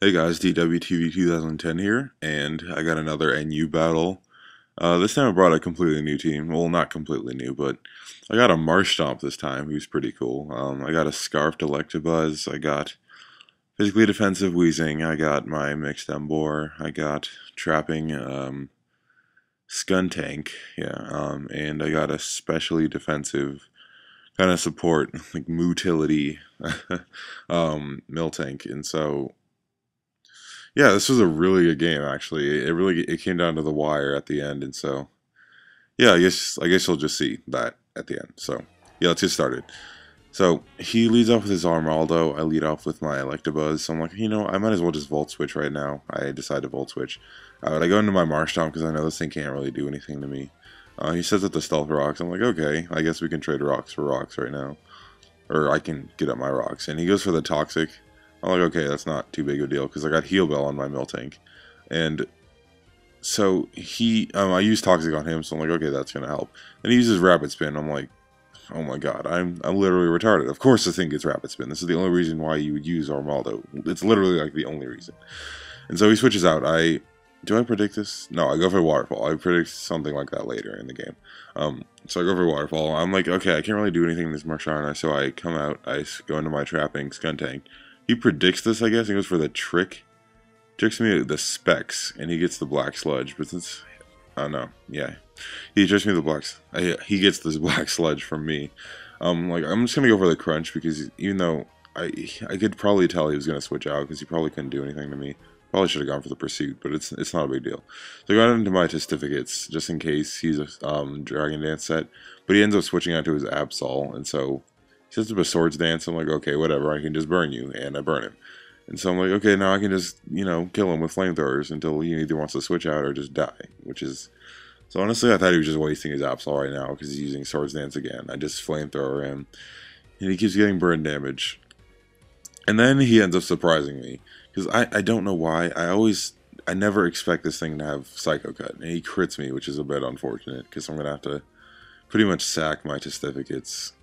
Hey guys, DWTV 2010 here, and I got another NU battle. This time I brought a completely new team. Well, not completely new, but I got a Marsh Stomp this time, who's pretty cool. I got a Scarfed Electabuzz, I got Physically Defensive Weezing, I got my Mixed Emboar, I got Trapping Skuntank, yeah, and I got a Specially Defensive kind of support, like Mootility Miltank, and so yeah, this was a really good game actually. It came down to the wire at the end, and so yeah, I guess you'll just see that at the end. So yeah, let's get started. So he leads off with his Armaldo. I lead off with my Electabuzz. So I'm like, you know, I might as well just Volt Switch right now. I decide to Volt Switch. I go into my Marshtomp because I know this thing can't really do anything to me. He says that the Stealth Rocks. I'm like, okay, I guess we can trade rocks for rocks right now, or I can get up my rocks. And he goes for the Toxic. I'm like, okay, that's not too big of a deal because I got Heal Bell on my Miltank, and so I use Toxic on him, so I'm like, okay, that's gonna help. And he uses Rapid Spin. I'm like, oh my god, I'm literally retarded. Of course, this thing gets Rapid Spin. This is the only reason why you would use Armaldo. It's literally like the only reason. And so he switches out. Do I predict this? No, I go for Waterfall. I predict something like that later in the game. So I go for Waterfall. I'm like, okay, I can't really do anything in this Marshana, so I come out. I go into my Trapping Skuntank. He predicts this, I guess. He goes for the trick. Tricks me at the Specs, and he gets the Black Sludge. But since, oh no, yeah, he tricks me the Blacks. He gets this Black Sludge from me. Like I'm just gonna go for the Crunch because even though I could probably tell he was gonna switch out because he probably couldn't do anything to me. Probably should have gone for the Pursuit, but it's not a big deal. So I got into my Testificates just in case he's a Dragon Dance set, but he ends up switching out to his Absol, and so he sets up a Swords Dance. I'm like, okay, whatever, I can just burn you, and I burn him. And so I'm like, okay, now I can just, you know, kill him with flamethrowers until he either wants to switch out or just die, which is... So honestly, I thought he was just wasting his Absol right now because he's using Swords Dance again. I just flamethrower him, and he keeps getting burn damage. And then he ends up surprising me, because I don't know why. I never expect this thing to have Psycho Cut, and he crits me, which is a bit unfortunate, because I'm going to have to pretty much sack my Testificates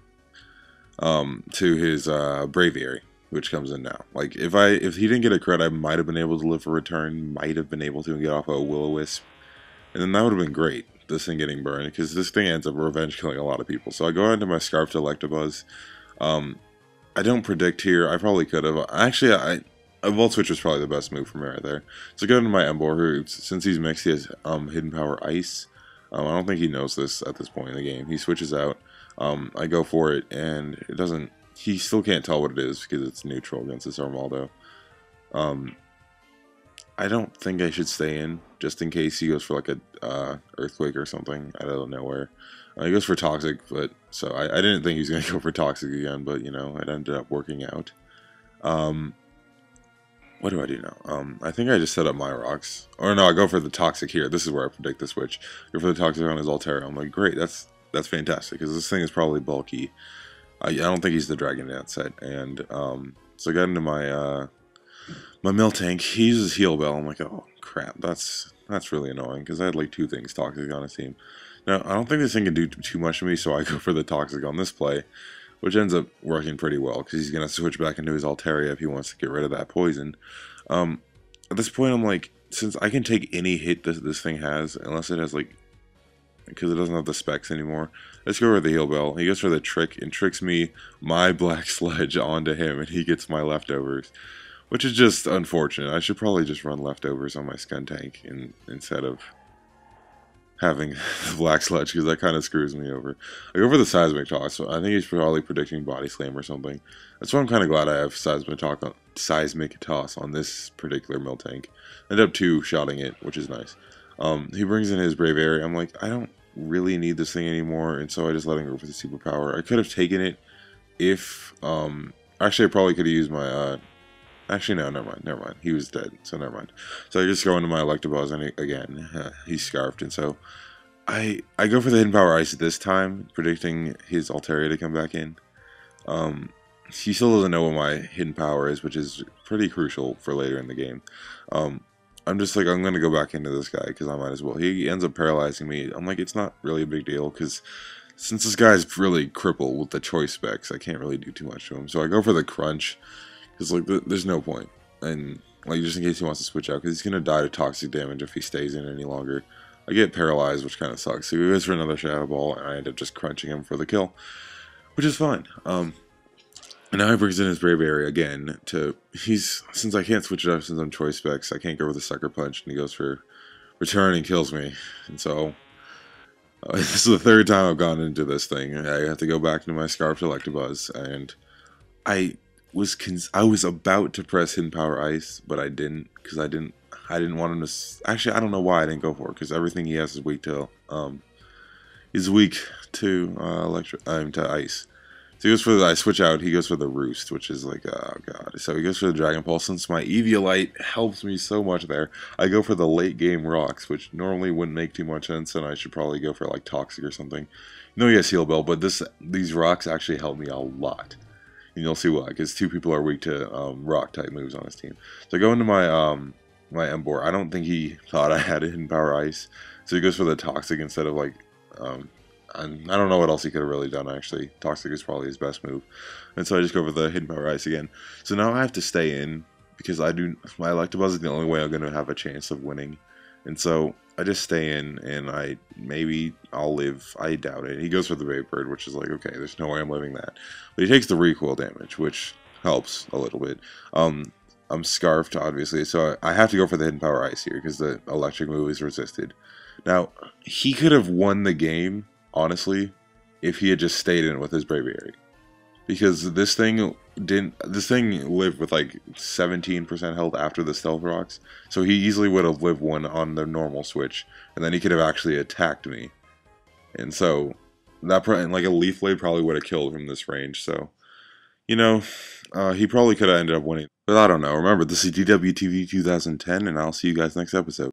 to his Braviary, which comes in now. Like, if he didn't get a crit, I might have been able to live for return, might have been able to get off a Will-O-Wisp, and then that would have been great, this thing getting burned, because this thing ends up revenge killing a lot of people. So I go into my Scarfed Electabuzz. I don't predict here. I probably could have. Actually, a Volt Switch was probably the best move for me right there. So I go into my Emboar, who, since he's mixed, he has Hidden Power Ice. I don't think he knows this at this point in the game. He switches out. I go for it, and it doesn't... He still can't tell what it is because it's neutral against this Armaldo. I don't think I should stay in, just in case he goes for like a Earthquake or something out of nowhere. He goes for Toxic, but so I didn't think he was going to go for Toxic again, but you know, it ended up working out. What do I do now? I think I just set up my rocks. Or no, I go for the Toxic here. This is where I predict the switch. Go for the Toxic on his Altera. I'm like, great, that's fantastic, because this thing is probably bulky. I don't think he's the Dragon Dance set, and so I got into my my Miltank. He uses Heal Bell. I'm like, oh crap, that's really annoying, because I had like two things Toxic on his team. Now, I don't think this thing can do too much to me, so I go for the Toxic on this play, which ends up working pretty well, because he's going to switch back into his Altaria if he wants to get rid of that poison. At this point, I'm like, since I can take any hit this thing has, unless it has, like, because it doesn't have the specs anymore, let's go for the Heal Bell. He goes for the Trick, and tricks me, my Black Sludge, onto him, and he gets my Leftovers, which is just unfortunate. I should probably just run Leftovers on my Skuntank instead of having the Black Sludge, because that kind of screws me over. I go for the Seismic Toss, so I think he's probably predicting Body Slam or something. That's why I'm kind of glad I have Seismic Toss on this particular Miltank. End up two-shotting it, which is nice. He brings in his Braviary. I'm like, I don't really need this thing anymore, and so I just let him go for the Superpower. I could have taken it if... actually, I probably could have used my... Actually, no, never mind. He was dead, so never mind. So I just go into my Electabuzz, and again, he's Scarfed, and so I go for the Hidden Power Ice this time, predicting his Altaria to come back in. He still doesn't know what my Hidden Power is, which is pretty crucial for later in the game. I'm just like, I'm going to go back into this guy, because I might as well. He ends up paralyzing me. I'm like, it's not really a big deal, because since this guy's really crippled with the choice specs, I can't really do too much to him. So I go for the crunch, because like there's no point. And like just in case he wants to switch out, because he's gonna die to toxic damage if he stays in any longer. I get paralyzed, which kind of sucks. So he goes for another Shadow Ball, and I end up just crunching him for the kill, which is fine. And now he brings in his Braviary again since I can't switch it up since I'm choice specs, I can't go with the Sucker Punch, and he goes for return and kills me. And so this is the third time I've gone into this thing. I have to go back into my Scarf Electabuzz, and I I was about to press Hidden Power Ice, but I didn't, because I didn't want him to. Actually, I don't know why I didn't go for it, because everything he has is weak to to ice. So he goes for I switch out, he goes for the Roost, which is like, oh god. So he goes for the Dragon Pulse. Since my Eviolite helps me so much there, I go for the late game Rocks, which normally wouldn't make too much sense, and I should probably go for like Toxic or something. No, yes, Heal Bell, but these Rocks actually help me a lot. And you'll see why, because 2 people are weak to Rock type moves on his team. So I go into my my Emboar. I don't think he thought I had a Hidden Power Ice, so he goes for the Toxic instead of like I don't know what else he could have really done, actually. Toxic is probably his best move. And so I just go for the Hidden Power Ice again. So now I have to stay in, because my Electabuzz is the only way I'm going to have a chance of winning. And so I just stay in, and maybe I'll live. I doubt it. He goes for the Vapour, which is like, okay, there's no way I'm living that. But he takes the recoil damage, which helps a little bit. I'm Scarfed, obviously, so I have to go for the Hidden Power Ice here, because the electric move is resisted. Now, he could have won the game, honestly, if he had just stayed in with his Braviary, because this thing lived with like 17% health after the Stealth Rocks, so he easily would have lived one on the normal switch, and then he could have actually attacked me, and so that like a Leaf Blade probably would have killed from this range. So you know, he probably could have ended up winning, but I don't know. Remember, this is DWTV 2010, and I'll see you guys next episode.